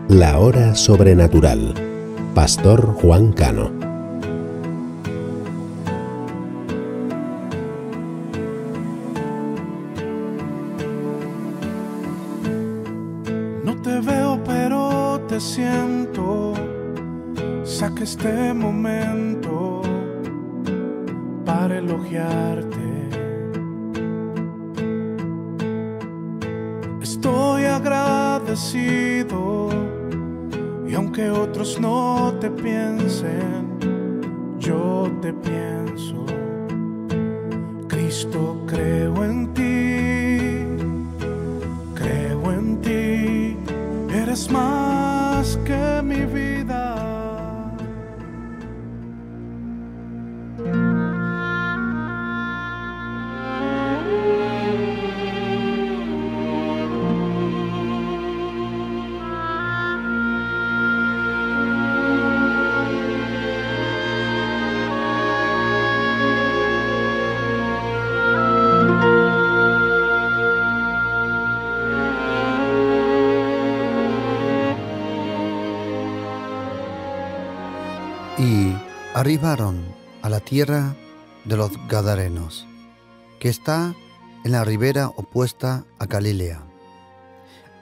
La hora sobrenatural. Pastor Juan Cano. No te veo pero te siento. Saca este momento para elogiarte. Estoy agradecido y aunque otros no te piensen, yo te pienso. Cristo, creo en ti, eres más que mi vida. Y arribaron a la tierra de los Gadarenos, que está en la ribera opuesta a Galilea.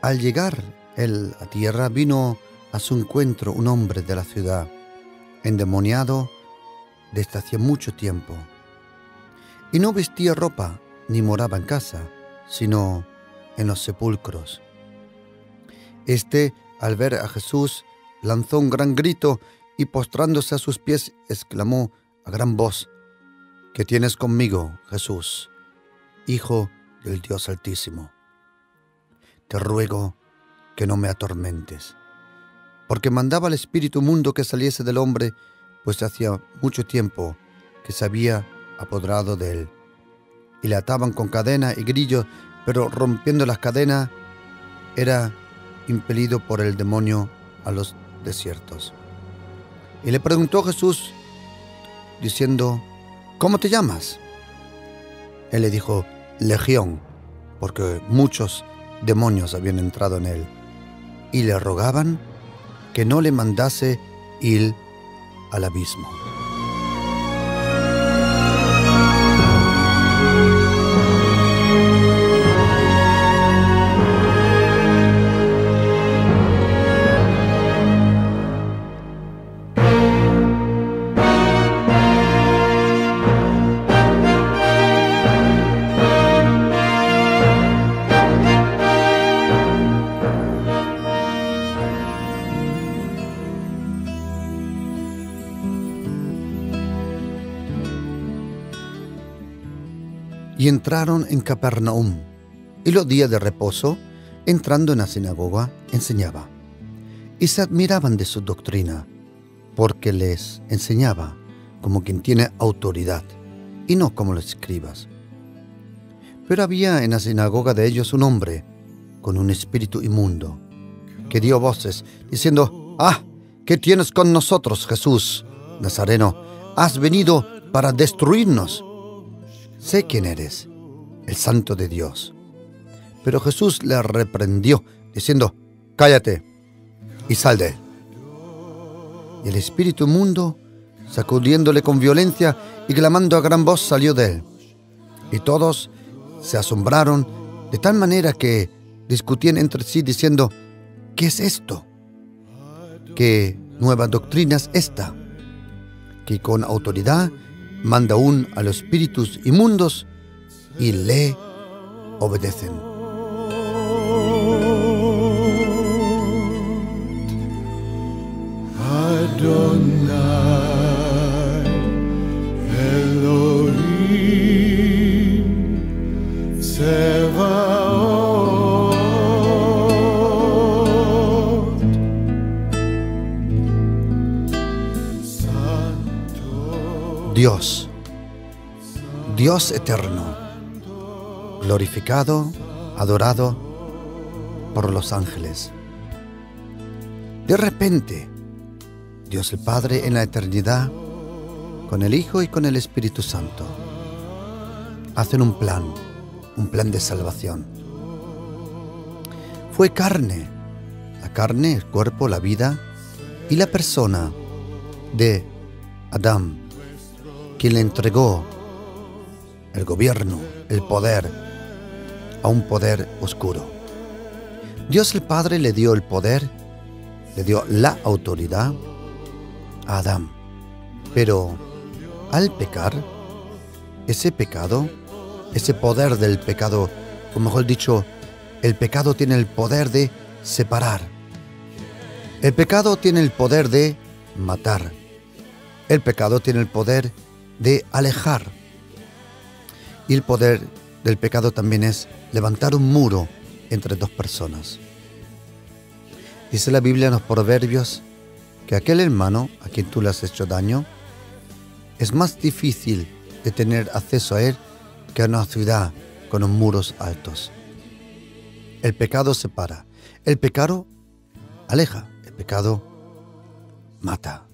Al llegar él a tierra, vino a su encuentro un hombre de la ciudad, endemoniado desde hacía mucho tiempo, y no vestía ropa ni moraba en casa, sino en los sepulcros. Este, al ver a Jesús, lanzó un gran grito y postrándose a sus pies, exclamó a gran voz: ¿Qué tienes conmigo, Jesús, Hijo del Dios Altísimo? Te ruego que no me atormentes, porque mandaba al espíritu mundo que saliese del hombre, pues hacía mucho tiempo que se había apoderado de él. Y le ataban con cadena y grillo, pero rompiendo las cadenas, era impelido por el demonio a los desiertos. Y le preguntó Jesús, diciendo: ¿Cómo te llamas? Él le dijo: Legión, porque muchos demonios habían entrado en él, y le rogaban que no le mandase ir al abismo. Y entraron en Capernaum, y los días de reposo, entrando en la sinagoga, enseñaba. Y se admiraban de su doctrina, porque les enseñaba como quien tiene autoridad, y no como los escribas. Pero había en la sinagoga de ellos un hombre con un espíritu inmundo, que dio voces, diciendo: ¡Ah! ¿Qué tienes con nosotros, Jesús, Nazareno? ¿Has venido para destruirnos? Sé quién eres, el Santo de Dios. Pero Jesús le reprendió, diciendo: Cállate y sal de él. Y el espíritu inmundo, sacudiéndole con violencia y clamando a gran voz, salió de él. Y todos se asombraron de tal manera que discutían entre sí, diciendo: ¿Qué es esto? ¿Qué nueva doctrina es esta? Que con autoridad manda aún a los espíritus inmundos y le obedecen. Adonai, Elohim, Sebaot. Dios, Dios eterno, glorificado, adorado por los ángeles. De repente, Dios el Padre en la eternidad, con el Hijo y con el Espíritu Santo, hacen un plan de salvación. Fue carne, la carne, el cuerpo, la vida y la persona de Adán, quien le entregó el gobierno, el poder, a un poder oscuro. Dios el Padre le dio el poder, le dio la autoridad a Adán. Pero al pecar, ese pecado, ese poder del pecado, o mejor dicho, el pecado tiene el poder de separar. El pecado tiene el poder de matar. El pecado tiene el poder de alejar. Y el poder del pecado también es levantar un muro entre dos personas. Dice la Biblia en los Proverbios que aquel hermano a quien tú le has hecho daño es más difícil de tener acceso a él que a una ciudad con los muros altos. El pecado separa, el pecado aleja, el pecado mata.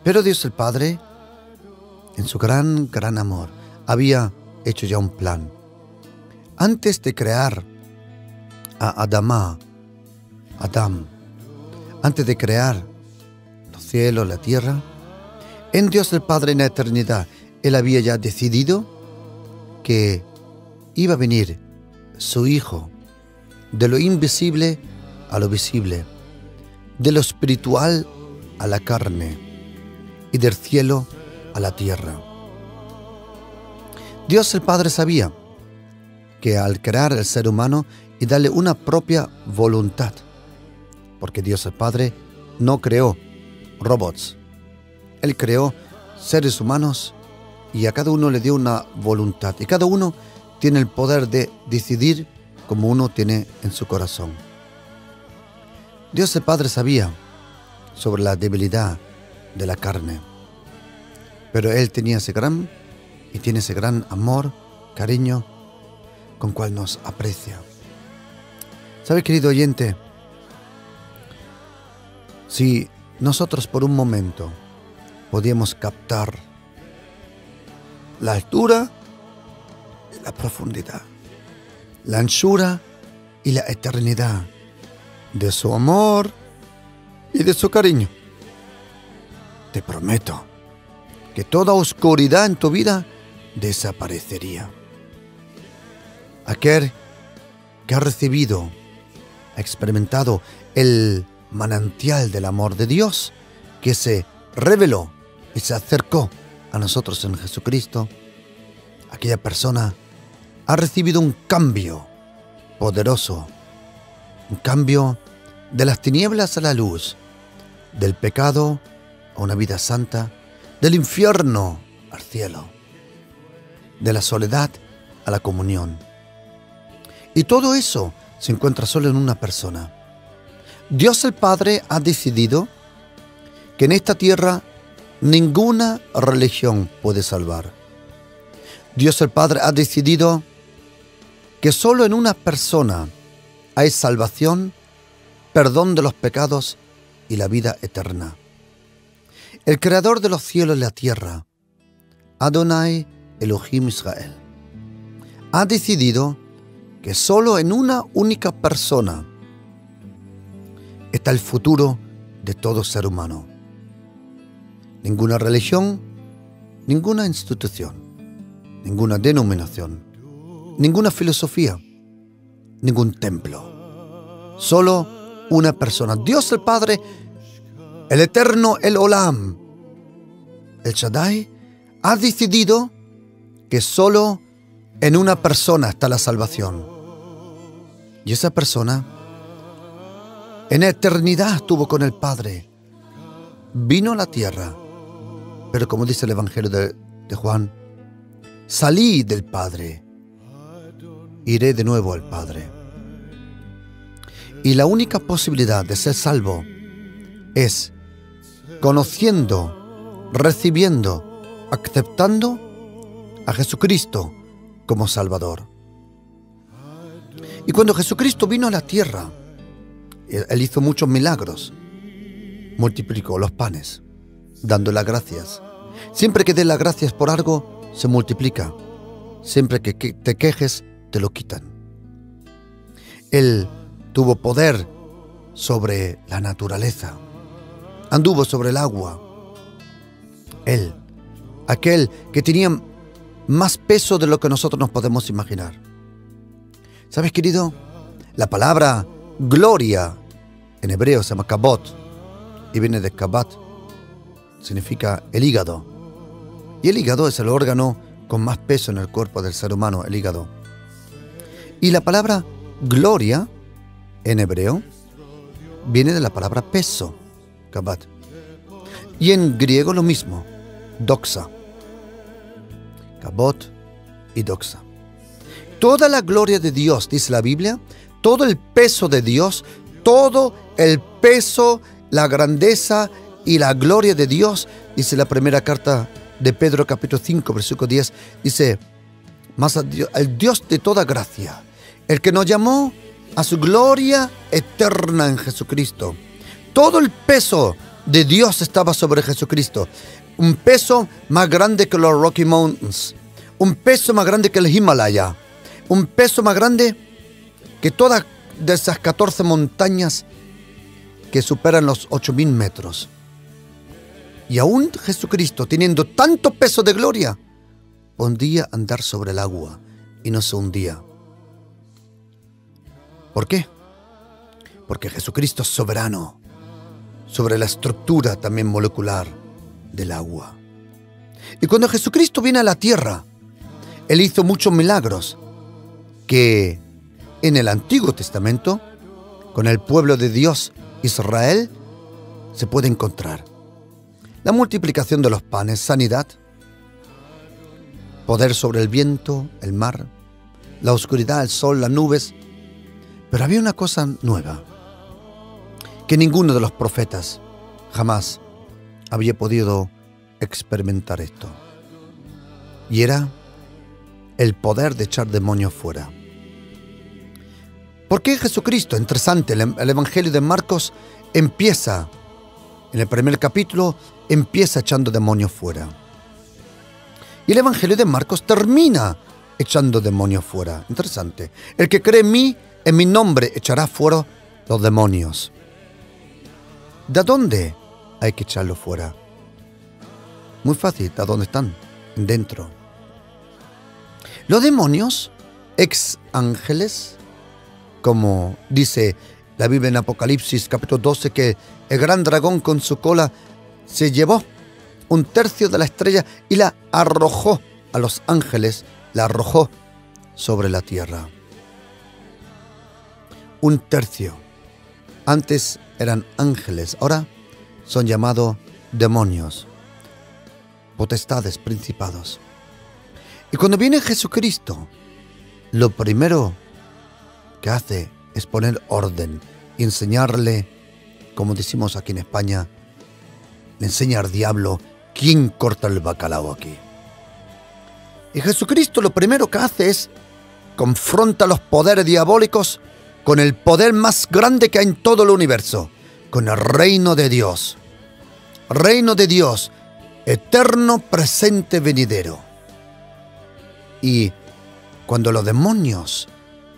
Pero Dios el Padre, en su gran amor, había hecho ya un plan. Antes de crear a Adán, antes de crear los cielos, la tierra, en Dios el Padre en la eternidad, Él había ya decidido que iba a venir su Hijo, de lo invisible a lo visible, de lo espiritual a la carne y del cielo a la tierra. Dios el Padre sabía que al crear el ser humano y darle una propia voluntad, porque Dios el Padre no creó robots, Él creó seres humanos y a cada uno le dio una voluntad y cada uno tiene el poder de decidir como uno tiene en su corazón. Dios el Padre sabía sobre la debilidad de la carne, pero Él tenía ese gran y tiene ese gran amor, cariño, con cual nos aprecia. ¿Sabe, querido oyente? Si nosotros por un momento podíamos captar la altura y la profundidad, la anchura y la eternidad de su amor y de su cariño, te prometo que toda oscuridad en tu vida desaparecería. Aquel que ha recibido, ha experimentado el manantial del amor de Dios, que se reveló y se acercó a nosotros en Jesucristo, aquella persona ha recibido un cambio poderoso, un cambio de las tinieblas a la luz, del pecado a una vida santa, del infierno al cielo, de la soledad a la comunión. Y todo eso se encuentra solo en una persona. Dios el Padre ha decidido que en esta tierra ninguna religión puede salvar. Dios el Padre ha decidido que solo en una persona hay salvación, perdón de los pecados y la vida eterna. El Creador de los cielos y la tierra, Adonai Elohim Israel, ha decidido que solo en una única persona está el futuro de todo ser humano. Ninguna religión, ninguna institución, ninguna denominación, ninguna filosofía, ningún templo. Solo una persona, Dios el Padre, el Eterno, el Olam, el Shaddai, ha decidido que solo en una persona está la salvación. Y esa persona en eternidad estuvo con el Padre, vino a la tierra, pero como dice el Evangelio de Juan, salí del Padre, iré de nuevo al Padre. Y la única posibilidad de ser salvo es conociendo, recibiendo, aceptando a Jesucristo como Salvador. Y cuando Jesucristo vino a la tierra, Él hizo muchos milagros, multiplicó los panes, dando las gracias. Siempre que des las gracias por algo, se multiplica. Siempre que te quejes, te lo quitan. Él tuvo poder sobre la naturaleza, anduvo sobre el agua. Él, aquel que tenía más peso de lo que nosotros nos podemos imaginar. ¿Sabes, querido? La palabra gloria en hebreo se llama kabot y viene de kabat, significa el hígado. Y el hígado es el órgano con más peso en el cuerpo del ser humano, el hígado. Y la palabra gloria en hebreo viene de la palabra peso, kabat. Y en griego lo mismo, doxa. Kabot y doxa. Toda la gloria de Dios, dice la Biblia, todo el peso de Dios, todo el peso, la grandeza y la gloria de Dios, dice la primera carta de Pedro, capítulo 5, versículo 10, dice, más el Dios de toda gracia, el que nos llamó a su gloria eterna en Jesucristo. Todo el peso de Dios estaba sobre Jesucristo. Un peso más grande que los Rocky Mountains, un peso más grande que el Himalaya, un peso más grande que todas de esas 14 montañas que superan los 8,000 metros. Y aún Jesucristo, teniendo tanto peso de gloria, podía andar sobre el agua y no se hundía. ¿Por qué? Porque Jesucristo es soberano sobre la estructura también molecular del agua. Y cuando Jesucristo viene a la tierra, Él hizo muchos milagros que en el Antiguo Testamento, con el pueblo de Dios, Israel, se puede encontrar. La multiplicación de los panes, sanidad, poder sobre el viento, el mar, la oscuridad, el sol, las nubes. Pero había una cosa nueva, que ninguno de los profetas jamás había podido experimentar esto. Y era el poder de echar demonios fuera. ¿Por qué Jesucristo? Interesante, el Evangelio de Marcos empieza, en el primer capítulo, empieza echando demonios fuera. Y el Evangelio de Marcos termina echando demonios fuera. Interesante. El que cree en mí, en mi nombre, echará fuera los demonios. ¿De dónde hay que echarlos fuera? Muy fácil, ¿de dónde están? Dentro. Los demonios, ex ángeles, como dice la Biblia en Apocalipsis capítulo 12, que el gran dragón con su cola se llevó 1/3 de la estrella y la arrojó a los ángeles, la arrojó sobre la tierra. 1/3. Antes eran ángeles, ahora son llamados demonios, potestades, principados. Y cuando viene Jesucristo, lo primero que hace es poner orden y enseñarle, como decimos aquí en España, le enseña al diablo quién corta el bacalao aquí. Y Jesucristo lo primero que hace es confronta los poderes diabólicos con el poder más grande que hay en todo el universo, con el reino de Dios. Reino de Dios, eterno, presente, venidero. Y cuando los demonios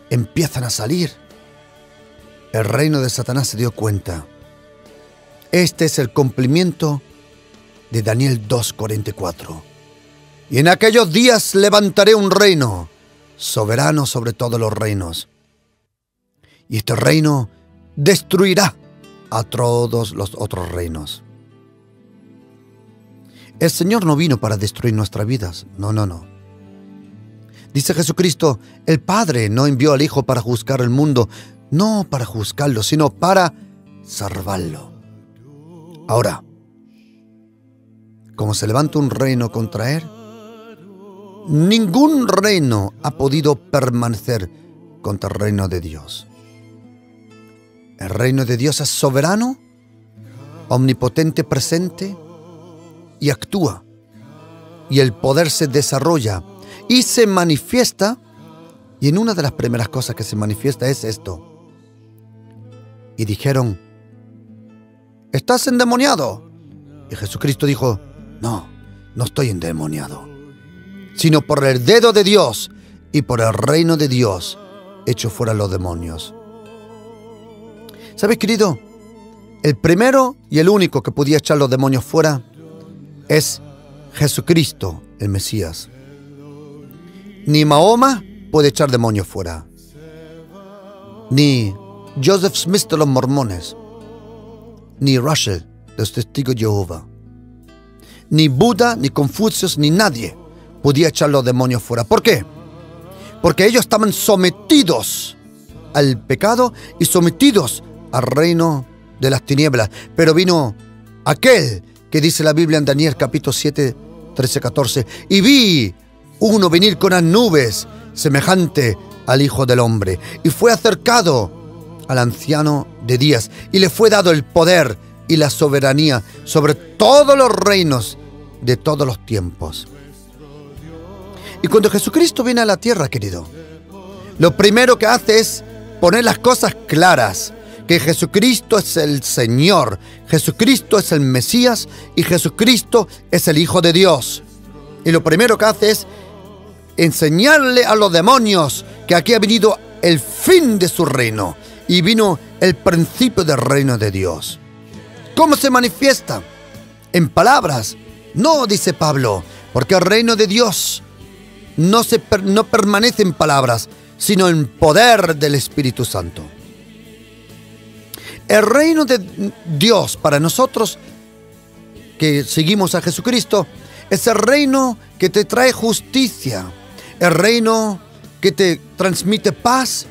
empiezan a salir, el reino de Satanás se dio cuenta. Este es el cumplimiento de Daniel 2:44. Y en aquellos días levantaré un reino soberano sobre todos los reinos. Y este reino destruirá a todos los otros reinos. El Señor no vino para destruir nuestras vidas. No. Dice Jesucristo, el Padre no envió al Hijo para juzgar el mundo, no para juzgarlo, sino para salvarlo. Ahora, como se levanta un reino contra él, ningún reino ha podido permanecer contra el reino de Dios. El reino de Dios es soberano, omnipotente, presente y actúa. Y el poder se desarrolla y se manifiesta. Y en una de las primeras cosas que se manifiesta es esto. Y dijeron, ¿estás endemoniado? Y Jesucristo dijo, no estoy endemoniado, sino por el dedo de Dios y por el reino de Dios echo fuera los demonios. ¿Sabes, querido? El primero y el único que podía echar los demonios fuera es Jesucristo, el Mesías. Ni Mahoma puede echar demonios fuera. Ni Joseph Smith de los mormones. Ni Russell de los testigos de Jehová. Ni Buda, ni Confucio, ni nadie podía echar los demonios fuera. ¿Por qué? Porque ellos estaban sometidos al pecado y sometidos al reino de las tinieblas. Pero vino aquel que dice la Biblia en Daniel capítulo 7, 13, 14. Y vi uno venir con las nubes, semejante al Hijo del Hombre. Y fue acercado al anciano de días. Y le fue dado el poder y la soberanía sobre todos los reinos de todos los tiempos. Y cuando Jesucristo viene a la tierra, querido, lo primero que hace es poner las cosas claras. Que Jesucristo es el Señor, Jesucristo es el Mesías y Jesucristo es el Hijo de Dios. Y lo primero que hace es enseñarle a los demonios que aquí ha venido el fin de su reino y vino el principio del reino de Dios. ¿Cómo se manifiesta? En palabras. No, dice Pablo, porque el reino de Dios no permanece en palabras, sino en poder del Espíritu Santo. El reino de Dios para nosotros que seguimos a Jesucristo es el reino que te trae justicia, el reino que te transmite paz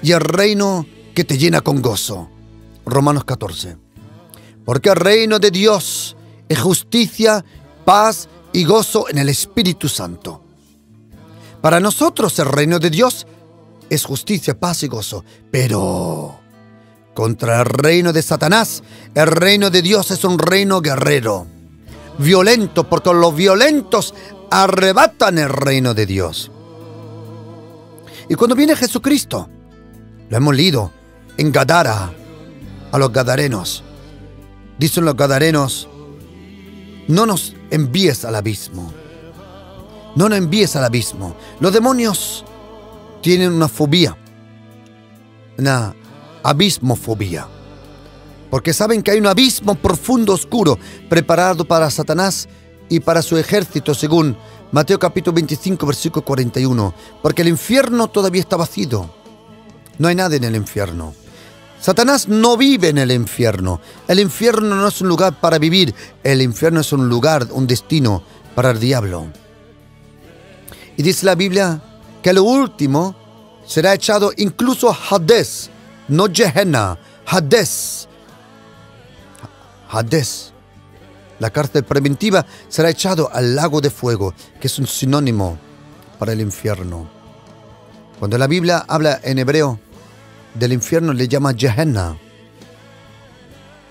y el reino que te llena con gozo. Romanos 14. Porque el reino de Dios es justicia, paz y gozo en el Espíritu Santo. Para nosotros el reino de Dios es justicia, paz y gozo, pero contra el reino de Satanás, el reino de Dios es un reino guerrero, violento, porque los violentos arrebatan el reino de Dios. Y cuando viene Jesucristo, lo hemos leído en Gadara, a los gadarenos. Dicen los gadarenos, no nos envíes al abismo. No nos envíes al abismo. Los demonios tienen una fobia, una abismofobia, porque saben que hay un abismo profundo, oscuro, preparado para Satanás y para su ejército, según Mateo capítulo 25, versículo 41, porque el infierno todavía está vacío, no hay nada en el infierno. Satanás no vive en el infierno no es un lugar para vivir, el infierno es un lugar, un destino para el diablo. Y dice la Biblia que a lo último será echado incluso a Hades, no Gehenna, Hades. Hades, la cárcel preventiva, será echado al lago de fuego, que es un sinónimo para el infierno. Cuando la Biblia habla en hebreo del infierno, le llama Gehenna.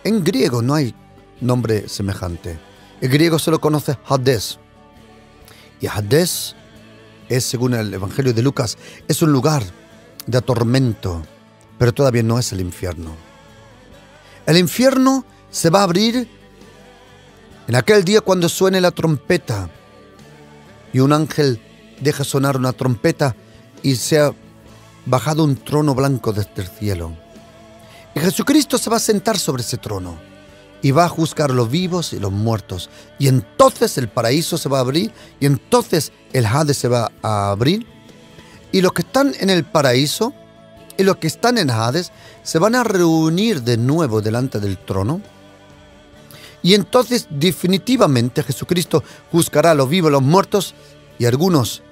En griego no hay nombre semejante. El griego solo conoce Hades. Y Hades es, según el Evangelio de Lucas, es un lugar de tormento, pero todavía no es el infierno. El infierno se va a abrir en aquel día cuando suene la trompeta y un ángel deja sonar una trompeta y se ha bajado un trono blanco desde el cielo. Y Jesucristo se va a sentar sobre ese trono y va a juzgar los vivos y los muertos. Y entonces el paraíso se va a abrir y entonces el Hades se va a abrir. Y los que están en el paraíso y los que están en Hades se van a reunir de nuevo delante del trono. Y entonces definitivamente Jesucristo juzgará a los vivos y los muertos, y algunos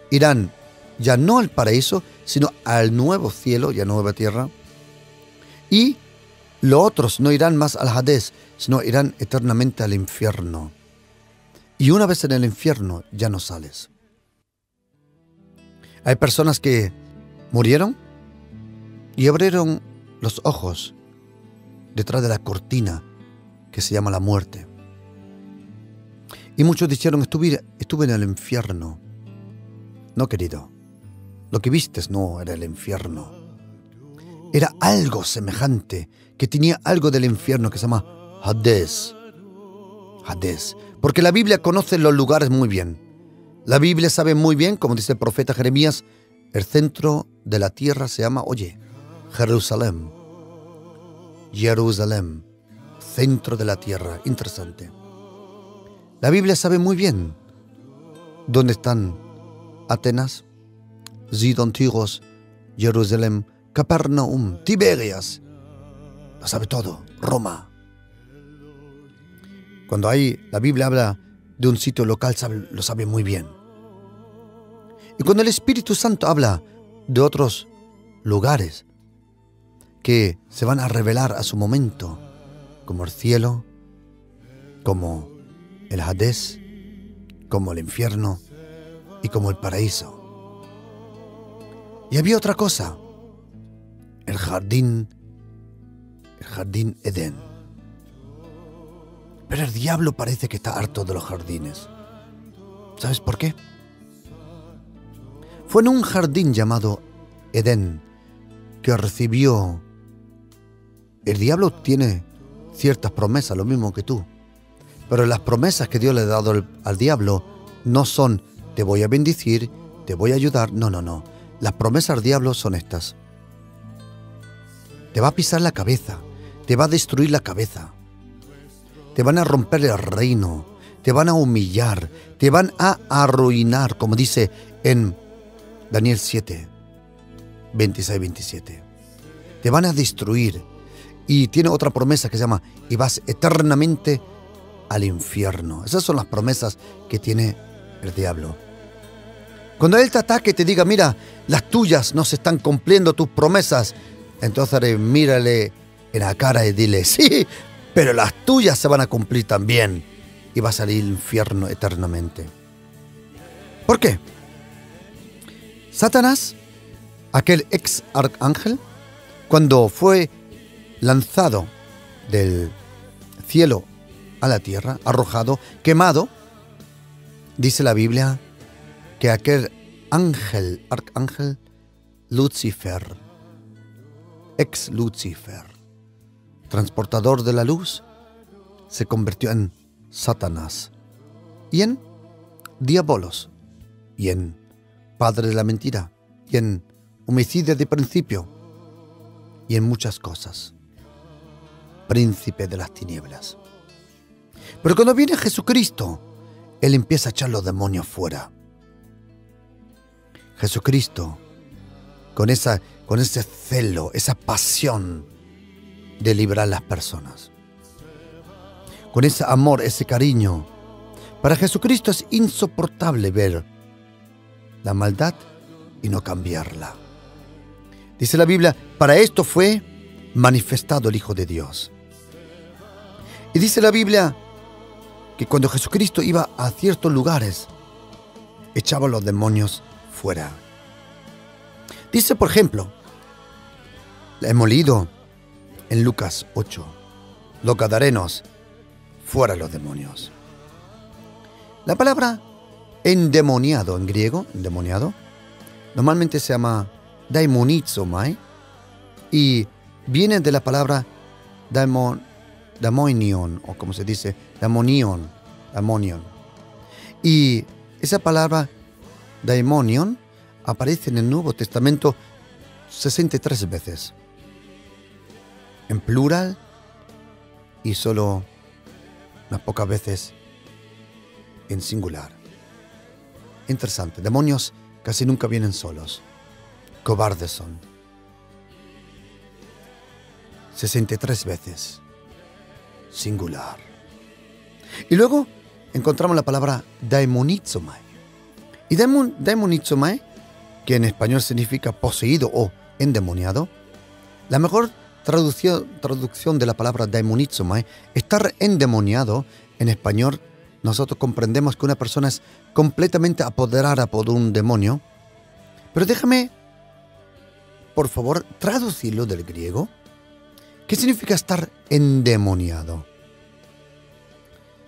irán ya no al paraíso, sino al nuevo cielo y a nueva tierra. Y los otros no irán más al Hades, sino irán eternamente al infierno. Y una vez en el infierno ya no sales. Hay personas que murieron y abrieron los ojos detrás de la cortina que se llama la muerte. Y muchos dijeron, estuve en el infierno. No, querido, lo que vistes no era el infierno. Era algo semejante, que tenía algo del infierno que se llama Hades. Hades. Porque la Biblia conoce los lugares muy bien. La Biblia sabe muy bien, como dice el profeta Jeremías, el centro de la tierra se llama, Jerusalén. Jerusalén, centro de la tierra. Interesante. La Biblia sabe muy bien dónde están Atenas, Sidón, Tiros, Jerusalén, Capernaum, Tiberias. Lo sabe todo. Roma. Cuando la Biblia habla de un sitio local, lo sabe muy bien. Y cuando el Espíritu Santo habla de otros lugares que se van a revelar a su momento, como el cielo, como el Hades, como el infierno y como el paraíso. Y había otra cosa, el jardín Edén. Pero el diablo parece que está harto de los jardines. ¿Sabes por qué? Fue en un jardín llamado Edén que recibió. El diablo tiene ciertas promesas, lo mismo que tú. Pero las promesas que Dios le ha dado al diablo no son te voy a bendecir, te voy a ayudar. No. Las promesas al diablo son estas. Te va a pisar la cabeza, te va a destruir la cabeza. Te van a romper el reino, te van a humillar, te van a arruinar, como dice en Daniel 7, 26-27. Te van a destruir. Y tiene otra promesa que se llama, y vas eternamente al infierno. Esas son las promesas que tiene el diablo. Cuando él te ataque y te diga, mira, las tuyas no se están cumpliendo, tus promesas, entonces mírale en la cara y dile, sí, pero las tuyas se van a cumplir también. Y va a salir al infierno eternamente. ¿Por qué? Satanás, aquel ex arcángel, cuando fue lanzado del cielo a la tierra, arrojado, quemado, dice la Biblia que aquel arcángel Lucifer, ex Lucifer, transportador de la luz, se convirtió en Satanás y en diabolos y en padre de la mentira y en homicidio de principio y en muchas cosas. Príncipe de las tinieblas. Pero cuando viene Jesucristo, Él empieza a echar los demonios fuera. Jesucristo, con ese celo, esa pasión de liberar a las personas, con ese amor, ese cariño, para Jesucristo es insoportable ver la maldad y no cambiarla. Dice la Biblia, para esto fue manifestado el Hijo de Dios. Y dice la Biblia que cuando Jesucristo iba a ciertos lugares, echaba los demonios fuera. Dice, por ejemplo, hemos leído en Lucas 8, los gadarenos, fuera los demonios. La palabra endemoniado en griego, endemoniado, normalmente se llama daimonizomai y viene de la palabra daimonion, o como se dice, daimonion. Y esa palabra daimonion aparece en el Nuevo Testamento 63 veces, en plural y solo unas pocas veces en singular. Interesante, demonios casi nunca vienen solos, cobardes son. 63 veces, singular. Y luego encontramos la palabra daimonizomai. Y daimonizomai, que en español significa poseído o endemoniado, la mejor traducción de la palabra daimonizomai, estar endemoniado, en español nosotros comprendemos que una persona es completamente apoderada por un demonio. Pero déjame, por favor, traducirlo del griego. ¿Qué significa estar endemoniado?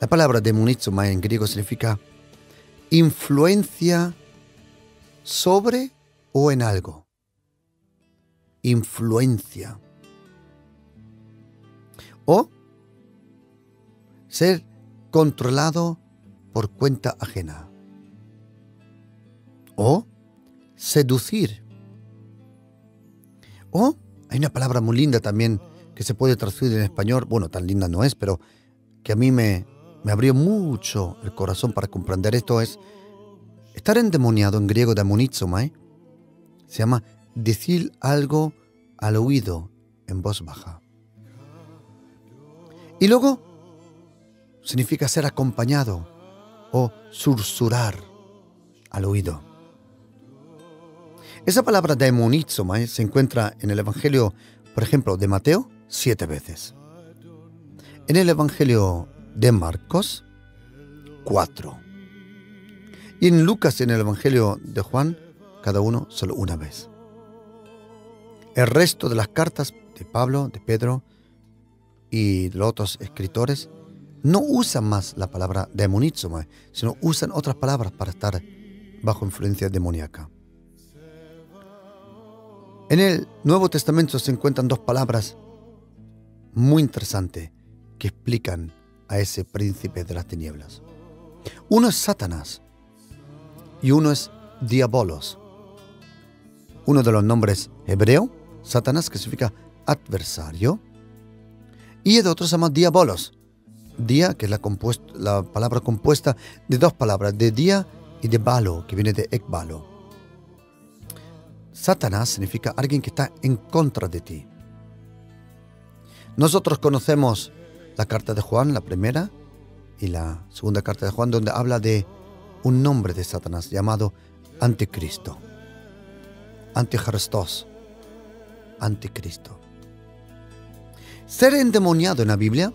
La palabra demonizomai en griego significa influencia sobre o en algo. Influencia. O ser controlado por cuenta ajena. O seducir. O hay una palabra muy linda también que se puede traducir en español, bueno, tan linda no es, pero que a mí me abrió mucho el corazón para comprender esto, es estar endemoniado, en griego damonizomai, se llama decir algo al oído en voz baja. Y luego significa ser acompañado o susurrar al oído. Esa palabra damonizomai se encuentra en el Evangelio, por ejemplo, de Mateo, 7 veces. En el Evangelio de Marcos, 4. Y en Lucas, en el Evangelio de Juan, cada uno solo una vez. El resto de las cartas de Pablo, de Pedro y de los otros escritores no usan más la palabra damonizomai, sino usan otras palabras para estar bajo influencia demoníaca. En el Nuevo Testamento se encuentran dos palabras muy interesantes que explican a ese príncipe de las tinieblas. Uno es Satanás y uno es Diabolos. Uno de los nombres hebreo, Satanás, que significa adversario, y el otro se llama Diabolos. Dia, que es la palabra compuesta de dos palabras, de dia y de balo, que viene de ekbalo. Satanás significa alguien que está en contra de ti. Nosotros conocemos la carta de Juan, la primera, y la segunda carta de Juan, donde habla de un nombre de Satanás llamado Anticristo. Antichristos. Anticristo. Ser endemoniado en la Biblia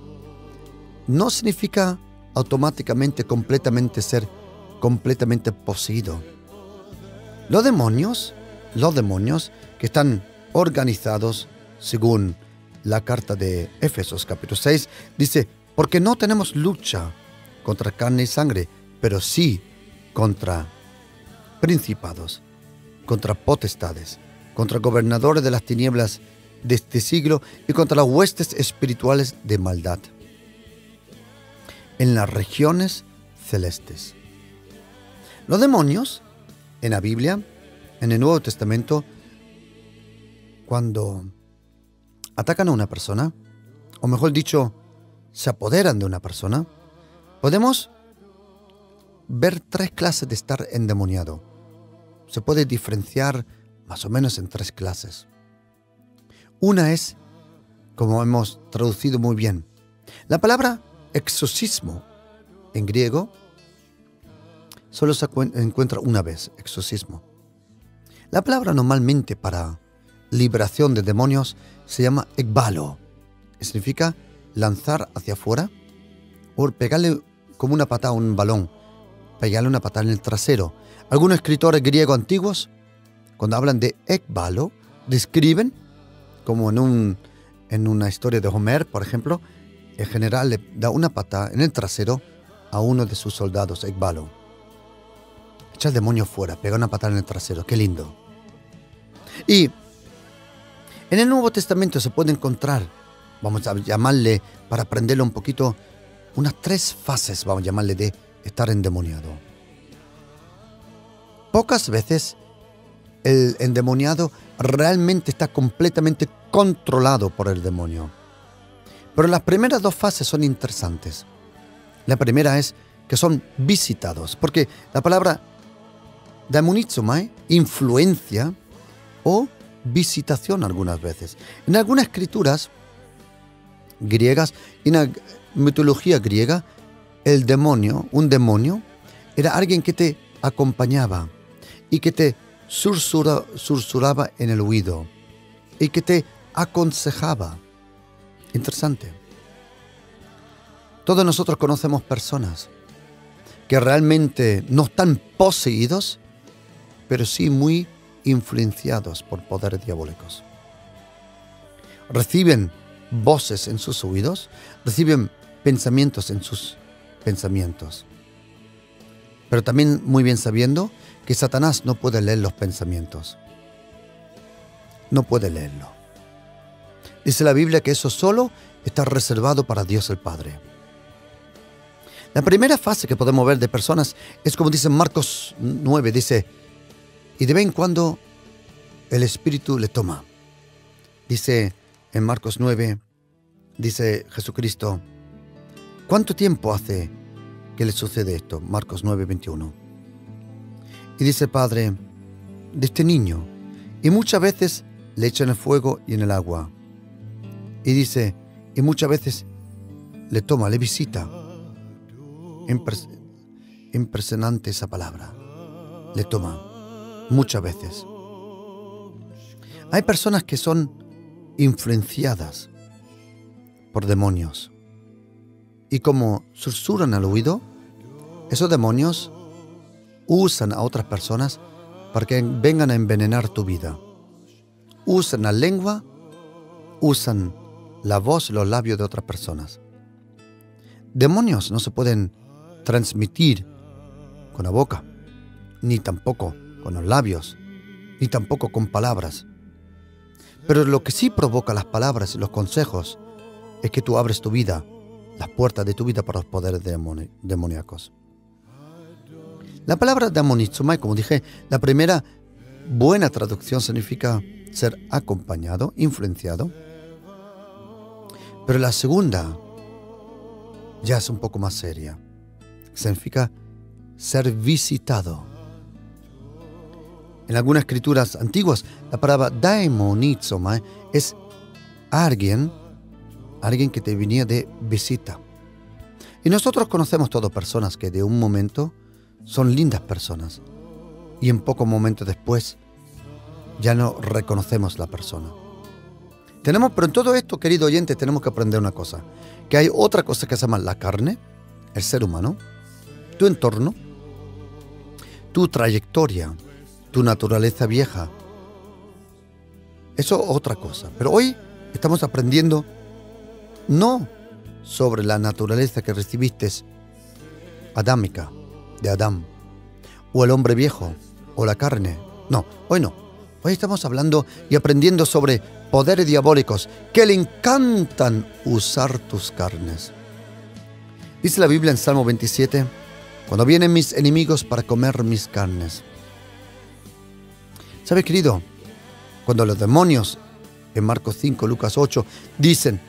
no significa automáticamente ser completamente poseído. Los demonios que están organizados según la carta de Éfesos capítulo 6, dice, porque no tenemos lucha contra carne y sangre, pero sí contra principados, contra potestades, contra gobernadores de las tinieblas de este siglo y contra las huestes espirituales de maldad en las regiones celestes. Los demonios, en la Biblia, en el Nuevo Testamento, cuando atacan a una persona, o mejor dicho, se apoderan de una persona, podemos ver tres clases de estar endemoniado. Se puede diferenciar más o menos en tres clases. Una es, como hemos traducido muy bien, la palabra exorcismo en griego solo se encuentra una vez, exorcismo. La palabra normalmente para liberación de demonios se llama ekbalo. Significa lanzar hacia afuera o pegarle como una patada a un balón, pegarle una patada en el trasero. Algunos escritores griegos antiguos, cuando hablan de ekbalo, describen, como en una historia de Homer, por ejemplo, el general le da una patada en el trasero a uno de sus soldados, ekbalo. Echa el demonio fuera, pega una patada en el trasero, qué lindo. Y en el Nuevo Testamento se puede encontrar, vamos a llamarle, para aprenderlo un poquito, unas tres fases, vamos a llamarle, de estar endemoniado. Pocas veces el endemoniado realmente está completamente controlado por el demonio. Pero las primeras dos fases son interesantes. La primera es que son visitados, porque la palabra damonizomai, influencia o visitación algunas veces. En algunas escrituras griegas, en la mitología griega, un demonio, era alguien que te acompañaba y que te susurraba en el oído y que te aconsejaba. Interesante. Todos nosotros conocemos personas que realmente no están poseídos, pero sí muy influenciados por poderes diabólicos. Reciben voces en sus oídos, reciben pensamientos en sus pensamientos. Pero también muy bien sabiendo que Satanás no puede leer los pensamientos. No puede leerlo. Dice la Biblia que eso solo está reservado para Dios el Padre. La primera fase que podemos ver de personas es como dice Marcos 9, dice, y de vez en cuando el Espíritu le toma. Dice en Marcos 9, dice Jesucristo, ¿cuánto tiempo hace que le sucede esto? Marcos 9:21. Y dice el padre de este niño, y muchas veces le echan el fuego y en el agua. Y dice, y muchas veces le toma, le visita. Impresionante esa palabra. Le toma, muchas veces. Hay personas que son influenciadas por demonios. Y como susurran al oído, esos demonios usan a otras personas para que vengan a envenenar tu vida. Usan la lengua, usan la voz, los labios de otras personas. Demonios no se pueden transmitir con la boca, ni tampoco con los labios, ni tampoco con palabras. Pero lo que sí provoca las palabras y los consejos es que tú abres tu vida, las puertas de tu vida para los poderes demoníacos. La palabra demonizomai, como dije, la primera buena traducción significa ser acompañado, influenciado. Pero la segunda ya es un poco más seria. Significa ser visitado. En algunas escrituras antiguas, la palabra daemonizomai es alguien que te venía de visita. Y nosotros conocemos todas personas que de un momento son lindas personas y en pocos momentos después ya no reconocemos la persona. Pero en todo esto, querido oyente, tenemos que aprender una cosa, que hay otra cosa que se llama la carne, el ser humano, tu entorno, tu trayectoria, tu naturaleza vieja. Eso es otra cosa. Pero hoy estamos aprendiendo no sobre la naturaleza que recibiste adámica, de Adán, o el hombre viejo, o la carne. No, hoy no. Hoy estamos hablando y aprendiendo sobre poderes diabólicos que le encantan usar tus carnes. Dice la Biblia en Salmo 27, cuando vienen mis enemigos para comer mis carnes. ¿Sabes, querido? Cuando los demonios, en Marcos 5, Lucas 8, dicen,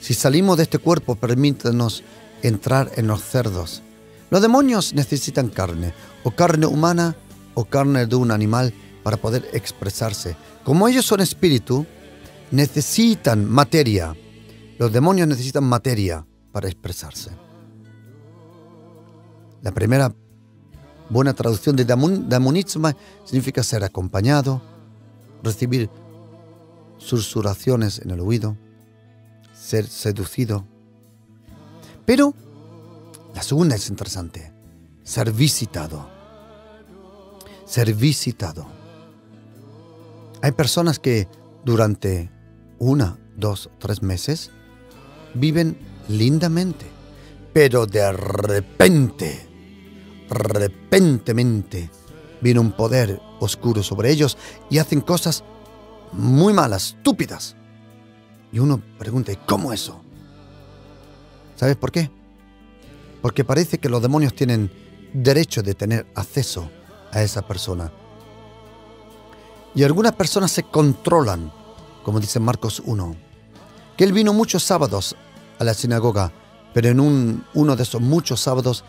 si salimos de este cuerpo, permítanos entrar en los cerdos. Los demonios necesitan carne, o carne humana, o carne de un animal, para poder expresarse. Como ellos son espíritu, necesitan materia. Los demonios necesitan materia para expresarse. La primera buena traducción de demonizomai significa ser acompañado, recibir susurraciones en el oído, ser seducido. Pero la segunda es interesante, ser visitado. Ser visitado. Hay personas que durante 1, 2, 3 meses viven lindamente, pero de repentemente viene un poder oscuro sobre ellos y hacen cosas muy malas, estúpidas. Y uno pregunta, ¿cómo eso? ¿Sabes por qué? Porque parece que los demonios tienen derecho de tener acceso a esa persona. Y algunas personas se controlan, como dice Marcos 1, que él vino muchos sábados a la sinagoga, pero en uno de esos muchos sábados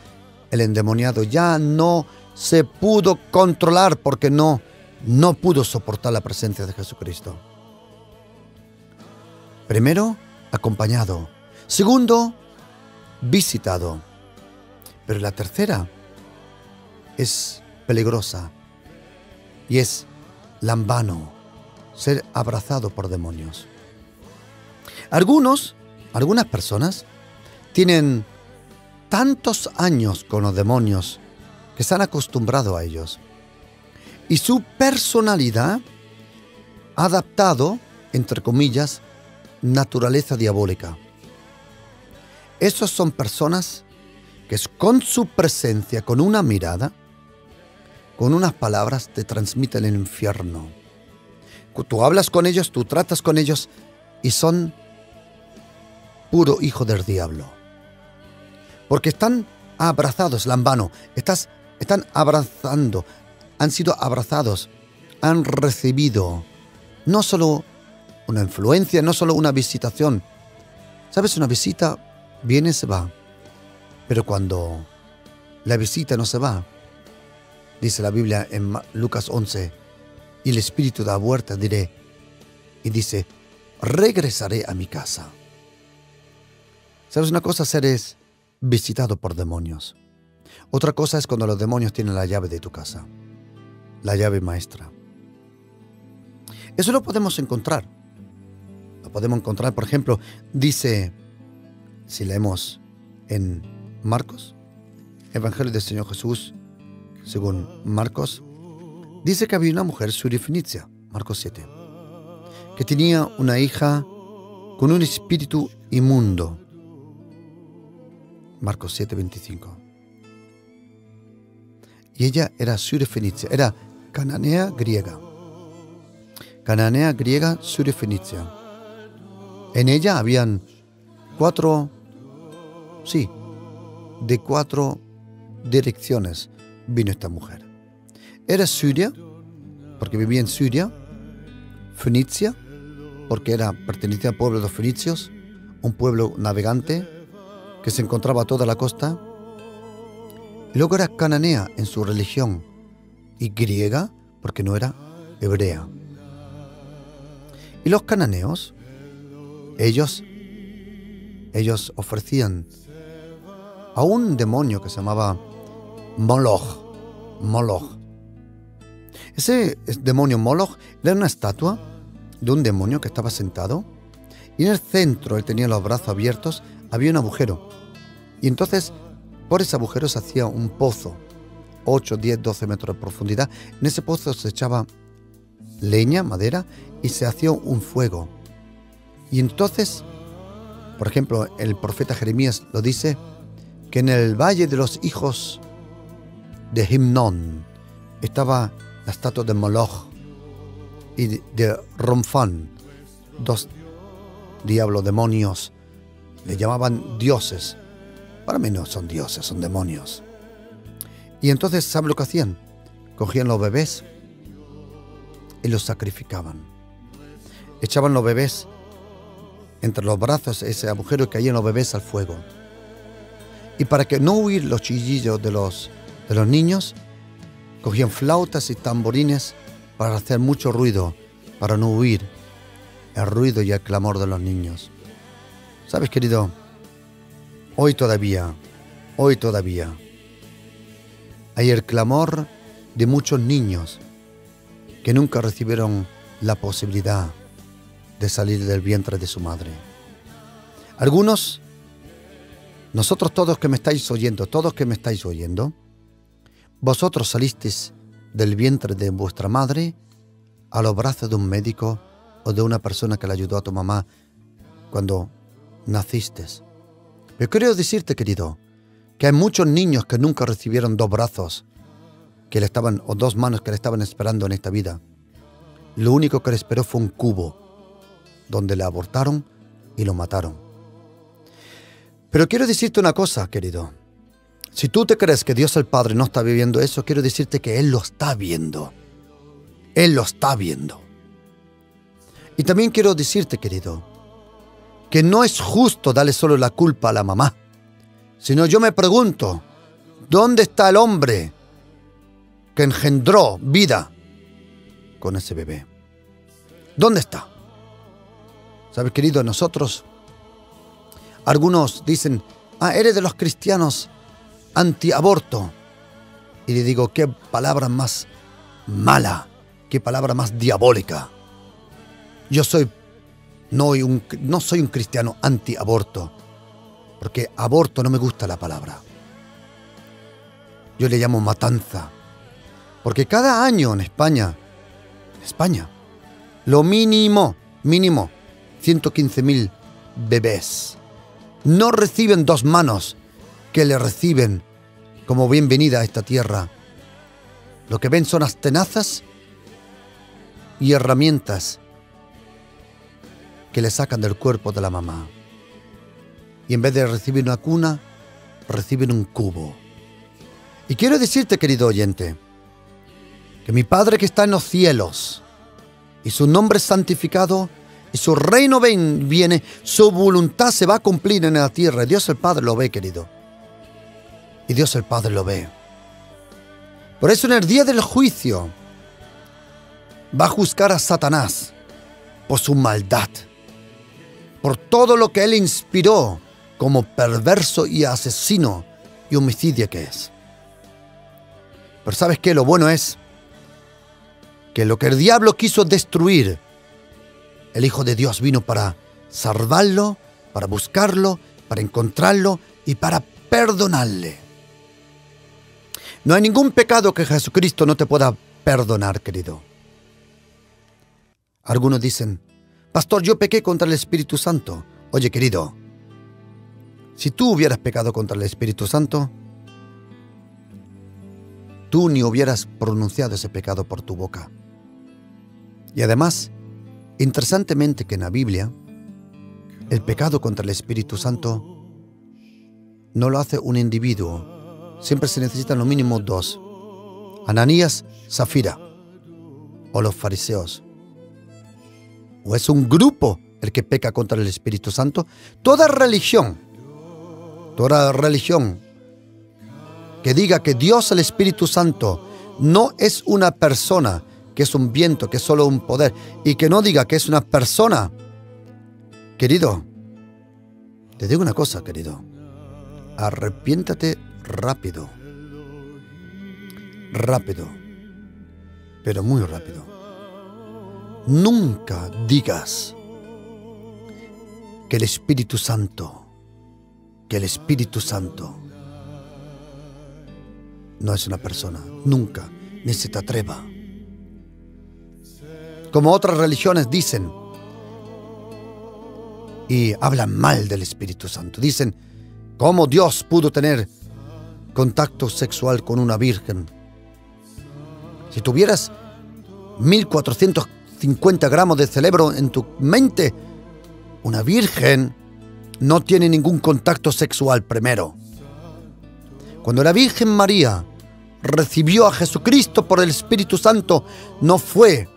el endemoniado ya no se pudo controlar porque no pudo soportar la presencia de Jesucristo. Primero, acompañado. Segundo, visitado. Pero la tercera es peligrosa y es lambano, ser abrazado por demonios. Algunas personas tienen tantos años con los demonios que se han acostumbrado a ellos y su personalidad ha adaptado, entre comillas, naturaleza diabólica. Esas son personas que con su presencia, con una mirada, con unas palabras te transmiten el infierno. Tú hablas con ellos, tú tratas con ellos y son puro hijo del diablo. Porque están abrazados, lambano, están abrazando, han sido abrazados, han recibido no solo una influencia, no solo una visitación, ¿Sabes? Una visita viene y se va. Pero cuando la visita no se va, dice la Biblia en Lucas 11, y el Espíritu da vuelta, diré, y dice, regresaré a mi casa. ¿Sabes una cosa? Seres visitados por demonios. Otra cosa es cuando los demonios tienen la llave de tu casa, la llave maestra. Eso lo podemos encontrar. Lo podemos encontrar, por ejemplo, dice, si leemos en Marcos, Evangelio del Señor Jesús, según Marcos, dice que había una mujer surifenicia, Marcos 7, que tenía una hija con un espíritu inmundo. Marcos 7, 25. Y ella era surifenicia, era cananea griega. Cananea griega surifenicia. En ella habían de cuatro direcciones vino esta mujer. Era Siria, porque vivía en Siria. Fenicia, porque pertenecía al pueblo de los fenicios, un pueblo navegante que se encontraba a toda la costa. Y luego era cananea en su religión y griega, porque no era hebrea. Y los cananeos, ellos ofrecían a un demonio que se llamaba Moloch. Ese demonio Moloch era una estatua de un demonio que estaba sentado, y en el centro, él tenía los brazos abiertos, había un agujero. Y entonces, por ese agujero se hacía un pozo, 8, 10, 12 metros de profundidad. En ese pozo se echaba leña, madera, y se hacía un fuego. Y entonces, por ejemplo, el profeta Jeremías lo dice, que en el valle de los hijos de Himnón estaba la estatua de Moloch y de Romfán, dos diablos, demonios, le llamaban dioses. Para mí no son dioses, son demonios. Y entonces, ¿saben lo que hacían? Cogían los bebés y los sacrificaban. Echaban los bebés entre los brazos, ese agujero, y caían los bebés al fuego. Y para que no huir los chillillos de los niños, cogían flautas y tamborines para hacer mucho ruido, para no huir el ruido y el clamor de los niños. ¿Sabes, querido? Hoy todavía hay el clamor de muchos niños que nunca recibieron la posibilidad de salir del vientre de su madre. Algunos, nosotros todos que me estáis oyendo, vosotros salisteis del vientre de vuestra madre a los brazos de un médico o de una persona que le ayudó a tu mamá cuando naciste. Pero quiero decirte, querido, que hay muchos niños que nunca recibieron dos brazos o dos manos que le estaban esperando en esta vida. Lo único que le esperó fue un cubo donde le abortaron y lo mataron. Pero quiero decirte una cosa, querido. Si tú te crees que Dios el Padre no está viviendo eso, quiero decirte que Él lo está viendo. Él lo está viendo. Y también quiero decirte, querido, que no es justo darle solo la culpa a la mamá, sino yo me pregunto, ¿dónde está el hombre que engendró vida con ese bebé? ¿Dónde está? ¿Sabes, querido? Nosotros, algunos dicen, eres de los cristianos antiaborto. Y le digo, qué palabra más mala, qué palabra más diabólica. Yo no soy un cristiano antiaborto, porque aborto no me gusta la palabra. Yo le llamo matanza, porque cada año en España, lo mínimo, 115.000 bebés no reciben dos manos que le reciben como bienvenida a esta tierra. Lo que ven son las tenazas y herramientas que le sacan del cuerpo de la mamá. Y en vez de recibir una cuna, reciben un cubo. Y quiero decirte, querido oyente, que mi Padre que está en los cielos, y su nombre es santificado, y su reino viene, su voluntad se va a cumplir en la tierra. Dios el Padre lo ve, querido. Y Dios el Padre lo ve. Por eso en el día del juicio va a juzgar a Satanás por su maldad, por todo lo que él inspiró como perverso y asesino y homicidio que es. Pero ¿sabes qué? Lo bueno es que lo que el diablo quiso destruir, el Hijo de Dios vino para salvarlo, para buscarlo, para encontrarlo y para perdonarle. No hay ningún pecado que Jesucristo no te pueda perdonar, querido. Algunos dicen, pastor, yo pequé contra el Espíritu Santo. Oye, querido, si tú hubieras pecado contra el Espíritu Santo, tú ni hubieras pronunciado ese pecado por tu boca. Y además, interesantemente que en la Biblia, el pecado contra el Espíritu Santo no lo hace un individuo. Siempre se necesitan lo mínimo dos. Ananías, Zafira, o los fariseos. O es un grupo el que peca contra el Espíritu Santo. Toda religión que diga que Dios, el Espíritu Santo, no es una persona, que es un viento, que es solo un poder, y que no diga que es una persona, querido, te digo una cosa, querido, arrepiéntate rápido, pero muy rápido. Nunca digas que el Espíritu Santo no es una persona. Nunca, ni se te atreva. Como otras religiones dicen y hablan mal del Espíritu Santo. Dicen, ¿cómo Dios pudo tener contacto sexual con una virgen? Si tuvieras 1450 gramos de cerebro en tu mente, una virgen no tiene ningún contacto sexual primero. Cuando la Virgen María recibió a Jesucristo por el Espíritu Santo, no fue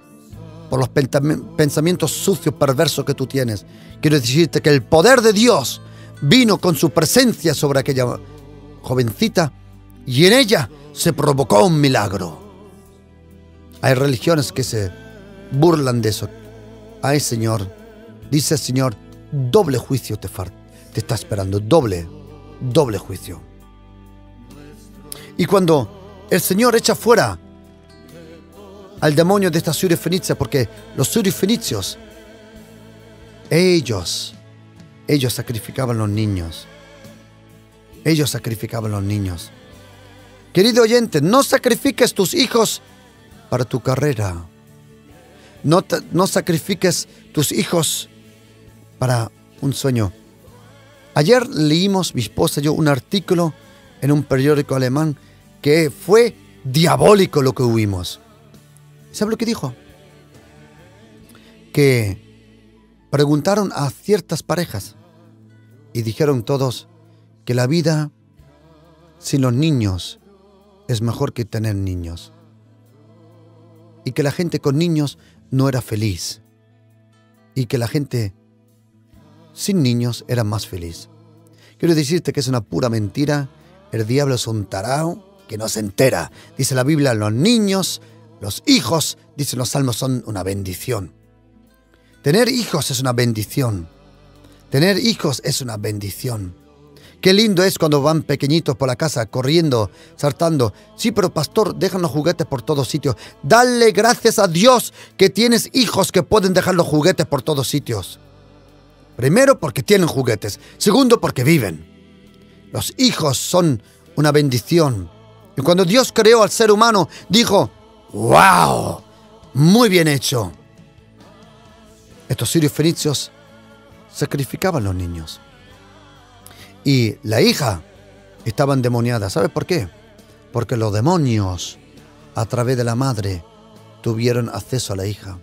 por los pensamientos sucios, perversos que tú tienes. Quiero decirte que el poder de Dios vino con su presencia sobre aquella jovencita y en ella se provocó un milagro. Hay religiones que se burlan de eso. Ay, Señor, dice el Señor, doble juicio te está esperando, doble juicio. Y cuando el Señor echa fuera al demonio de esta Siria Fenicia, porque los sirios fenicios, ellos sacrificaban los niños. Ellos sacrificaban los niños. Querido oyente, no sacrifiques tus hijos para tu carrera. No sacrifiques tus hijos para un sueño. Ayer leímos, mi esposa y yo, un artículo en un periódico alemán que fue diabólico lo que oímos. ¿Sabe lo que dijo? Que preguntaron a ciertas parejas y dijeron todos que la vida sin los niños es mejor que tener niños. Y que la gente con niños no era feliz. Y que la gente sin niños era más feliz. Quiero decirte que es una pura mentira. El diablo es un tarao que no se entera. Dice la Biblia, los niños, los hijos, dicen los salmos, son una bendición. Tener hijos es una bendición. Tener hijos es una bendición. Qué lindo es cuando van pequeñitos por la casa, corriendo, saltando. Sí, pero pastor, dejan los juguetes por todos sitios. Dale gracias a Dios que tienes hijos que pueden dejar los juguetes por todos sitios. Primero, porque tienen juguetes. Segundo, porque viven. Los hijos son una bendición. Y cuando Dios creó al ser humano, dijo, ¡wow! Muy bien hecho. Estos sirios fenicios sacrificaban a los niños. Y la hija estaba endemoniada. ¿Sabe por qué? Porque los demonios, a través de la madre, tuvieron acceso a la hija.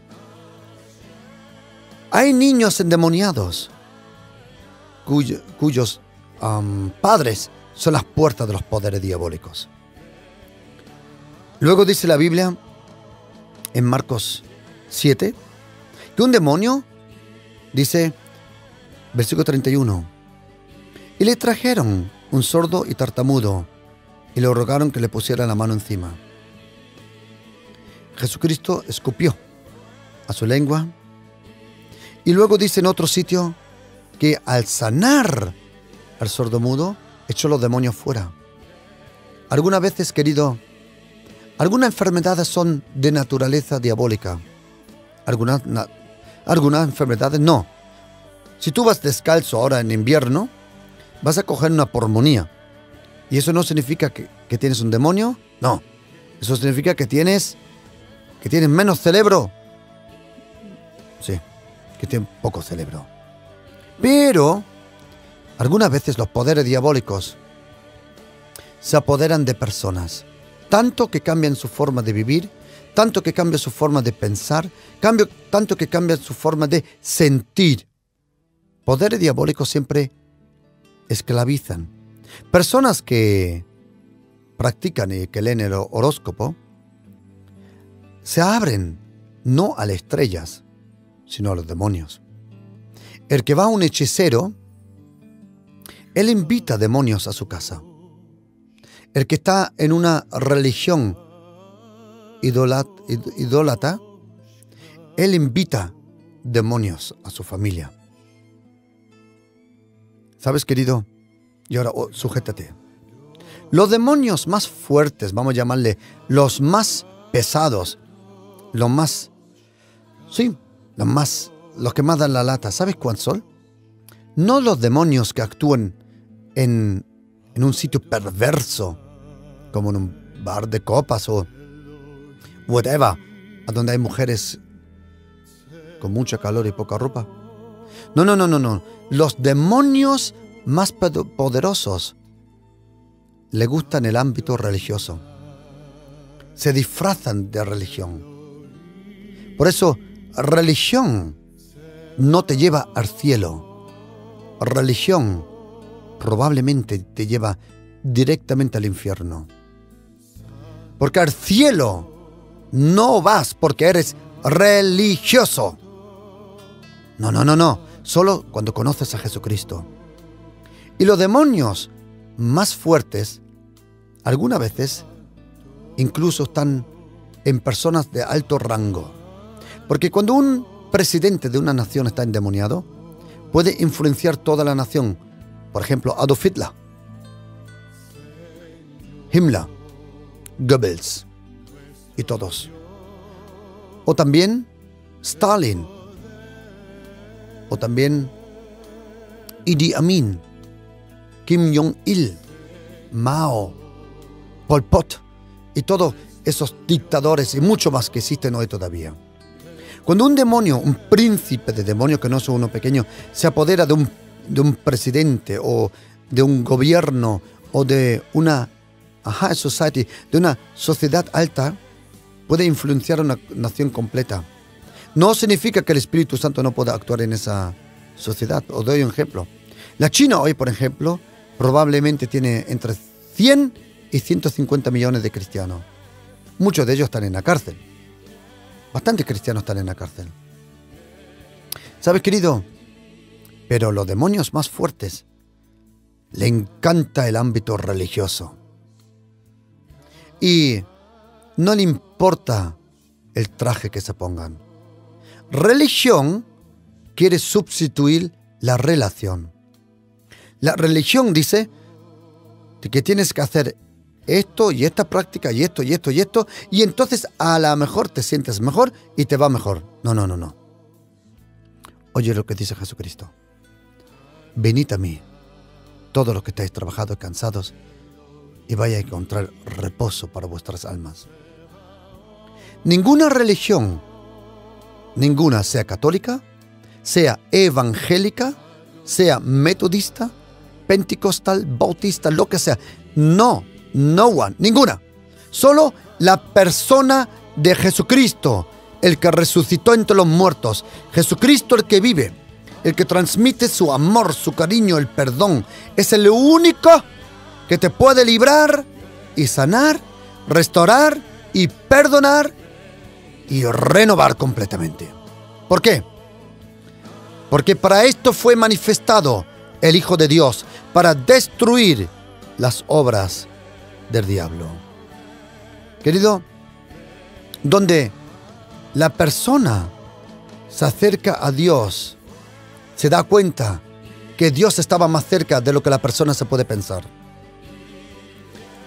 Hay niños endemoniados cuyos padres son las puertas de los poderes diabólicos. Luego dice la Biblia, en Marcos 7, que un demonio Dice, versículo 31, y le trajeron un sordo y tartamudo, y le rogaron que le pusiera la mano encima. Jesucristo escupió a su lengua, y luego dice en otro sitio que al sanar al sordomudo, echó los demonios fuera. Algunas veces, querido, algunas enfermedades son de naturaleza diabólica. Algunas enfermedades no. Si tú vas descalzo ahora en invierno, vas a coger una pulmonía. ¿Y eso no significa que tienes un demonio? No. Eso significa que tienes menos cerebro. Sí, que tienes poco cerebro. Pero algunas veces los poderes diabólicos se apoderan de personas, tanto que cambian su forma de vivir, tanto que cambian su forma de pensar, tanto que cambian su forma de sentir. Poderes diabólicos siempre esclavizan. Personas que practican y que leen el horóscopo se abren no a las estrellas, sino a los demonios. El que va a un hechicero, él invita demonios a su casa. El que está en una religión idólatra, él invita demonios a su familia. ¿Sabes, querido? Y ahora, sujétate. Los demonios más fuertes, vamos a llamarle, los más pesados, los que más dan la lata, ¿sabes cuántos son? No los demonios que actúan en un sitio perverso, como en un bar de copas o whatever, a donde hay mujeres con mucha calor y poca ropa. No. Los demonios más poderosos le gustan el ámbito religioso. Se disfrazan de religión. Por eso, religión no te lleva al cielo. Religión probablemente te lleva directamente al infierno. Porque al cielo no vas porque eres religioso. No. Solo cuando conoces a Jesucristo. Y los demonios más fuertes, algunas veces, incluso están en personas de alto rango. Porque cuando un presidente de una nación está endemoniado, puede influenciar toda la nación. Por ejemplo, Adolf Hitler, Himmler, Goebbels y todos. O también Stalin. O también Idi Amin, Kim Jong-il, Mao, Pol Pot y todos esos dictadores y mucho más que existen hoy todavía. Cuando un demonio, un príncipe de demonios, que no es uno pequeño, se apodera de un presidente o de un gobierno o de una society, de una sociedad alta, puede influenciar a una nación completa. No significa que el Espíritu Santo no pueda actuar en esa sociedad. Os doy un ejemplo. La China hoy, por ejemplo, probablemente tiene entre 100 y 150 millones de cristianos. Muchos de ellos están en la cárcel. Bastantes cristianos están en la cárcel. ¿Sabes, querido? Pero los demonios más fuertes le encanta el ámbito religioso. Y no le importa el traje que se pongan. Religión quiere sustituir la relación. La religión dice que tienes que hacer esto y esta práctica y esto, y entonces a lo mejor te sientes mejor y te va mejor. No. Oye lo que dice Jesucristo. Venid a mí, todos los que estáis trabajados y cansados, y vais a encontrar reposo para vuestras almas. Ninguna religión, sea católica, sea evangélica, sea metodista, pentecostal, bautista, lo que sea, ninguna. Solo la persona de Jesucristo, el que resucitó entre los muertos, Jesucristo el que vive, el que transmite su amor, su cariño, el perdón, es el único que te puede librar y sanar, restaurar y perdonar y renovar completamente. ¿Por qué? Porque para esto fue manifestado el Hijo de Dios, para destruir las obras del diablo. Querido, donde la persona se acerca a Dios, se da cuenta que Dios estaba más cerca de lo que la persona se puede pensar.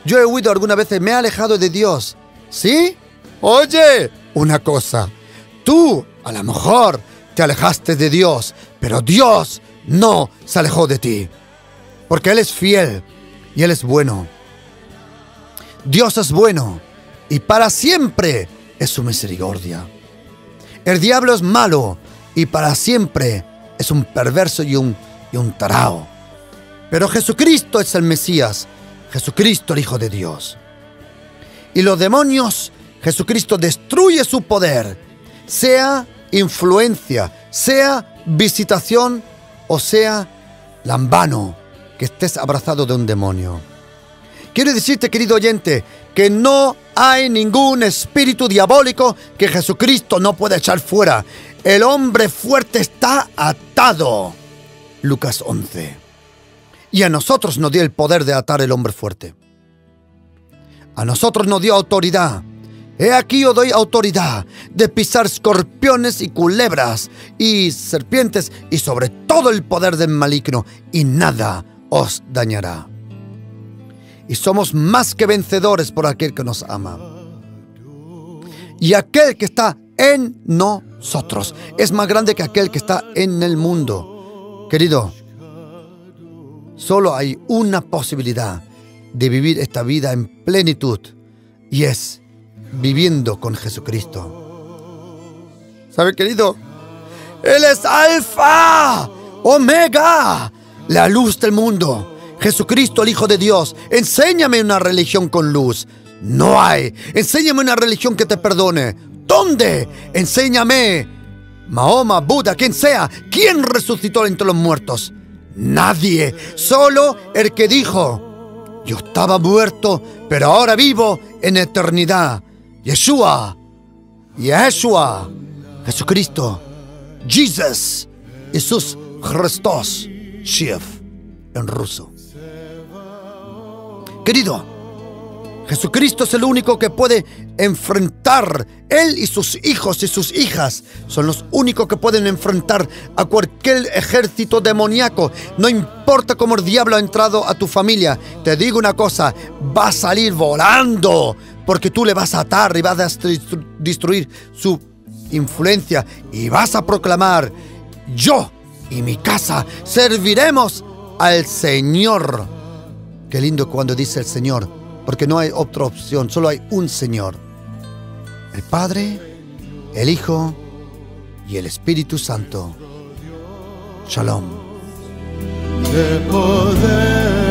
Yo he oído algunas veces, me he alejado de Dios. ¿Sí? Oye, una cosa, tú a lo mejor te alejaste de Dios, pero Dios no se alejó de ti, porque Él es fiel y Él es bueno. Dios es bueno y para siempre es su misericordia. El diablo es malo y para siempre es un perverso y un tarao. Pero Jesucristo es el Mesías, Jesucristo el Hijo de Dios. Y los demonios, Jesucristo destruye su poder, sea influencia, sea visitación o sea lambano, que estés abrazado de un demonio. Quiero decirte, querido oyente, que no hay ningún espíritu diabólico que Jesucristo no pueda echar fuera. El hombre fuerte está atado. Lucas 11. Y a nosotros nos dio el poder de atar el hombre fuerte. A nosotros nos dio autoridad. He aquí os doy autoridad de pisar escorpiones y culebras y serpientes y sobre todo el poder del maligno, y nada os dañará. Y somos más que vencedores por aquel que nos ama. Y aquel que está en nosotros es más grande que aquel que está en el mundo. Querido, solo hay una posibilidad de vivir esta vida en plenitud, y es viviendo con Jesucristo. ¿Sabe, querido? Él es Alfa, Omega, la luz del mundo. Jesucristo, el Hijo de Dios. Enséñame una religión con luz. No hay. Enséñame una religión que te perdone. ¿Dónde? Enséñame. Mahoma, Buda, quien sea. ¿Quién resucitó entre los muertos? Nadie. Solo el que dijo: yo estaba muerto, pero ahora vivo en eternidad. Yeshua. Jesucristo. Jesus. Jesús Christos. Shiev. En ruso. Querido, Jesucristo es el único que puede enfrentar. Él y sus hijos y sus hijas son los únicos que pueden enfrentar a cualquier ejército demoníaco. No importa cómo el diablo ha entrado a tu familia. Te digo una cosa, va a salir volando, porque tú le vas a atar y vas a destruir su influencia y vas a proclamar: yo y mi casa serviremos al Señor. Qué lindo cuando dice el Señor, porque no hay otra opción, solo hay un Señor. El Padre, el Hijo y el Espíritu Santo. Shalom. De poder.